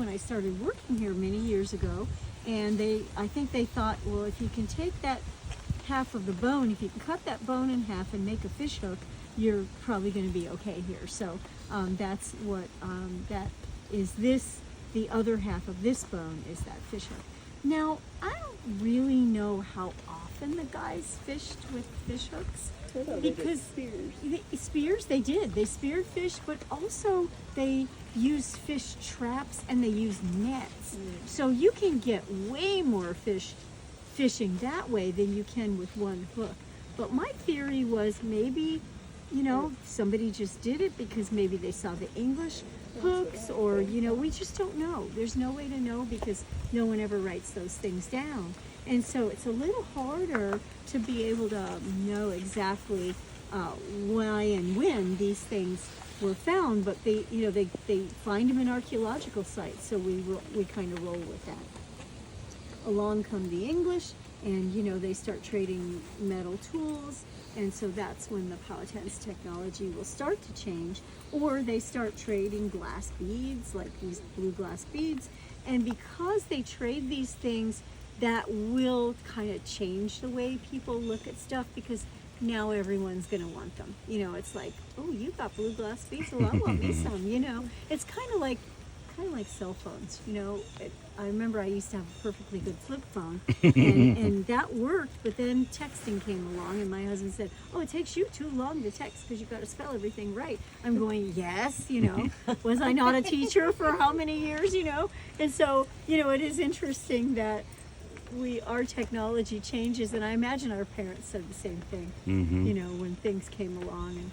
I started working here many years ago, and I think they thought, well, if you can take that half of the bone, if you can cut that bone in half and make a fish hook, you're probably going to be okay here. So that's what that is. The other half of this bone is that fish hook. Now, I don't really know how often the guys fished with fish hooks, because spears, they did. They speared fish, but also they used fish traps and they used nets. So you can get way more fish fishing that way than you can with one hook. But my theory was maybe, somebody just did it because maybe they saw the English hooks, or we just don't know. There's no way to know because no one ever writes those things down, and so it's a little harder to be able to know exactly why and when these things were found. But they find them in archaeological sites, so we kind of roll with that. Along come the English, and they start trading metal tools. And so that's when the Powhatan's technology will start to change, or they start trading glass beads, like these blue glass beads. And because they trade these things, that will kind of change the way people look at stuff, because now everyone's going to want them. It's like, oh, you got blue glass beads, well, I want me some. It's kind of like cell phones. I remember I used to have a perfectly good flip phone, and that worked, but then texting came along, and my husband said, oh, it takes you too long to text because you've got to spell everything right. I'm going, yes, was I not a teacher for how many years, And so, it is interesting that our technology changes, and I imagine our parents said the same thing, when things came along. And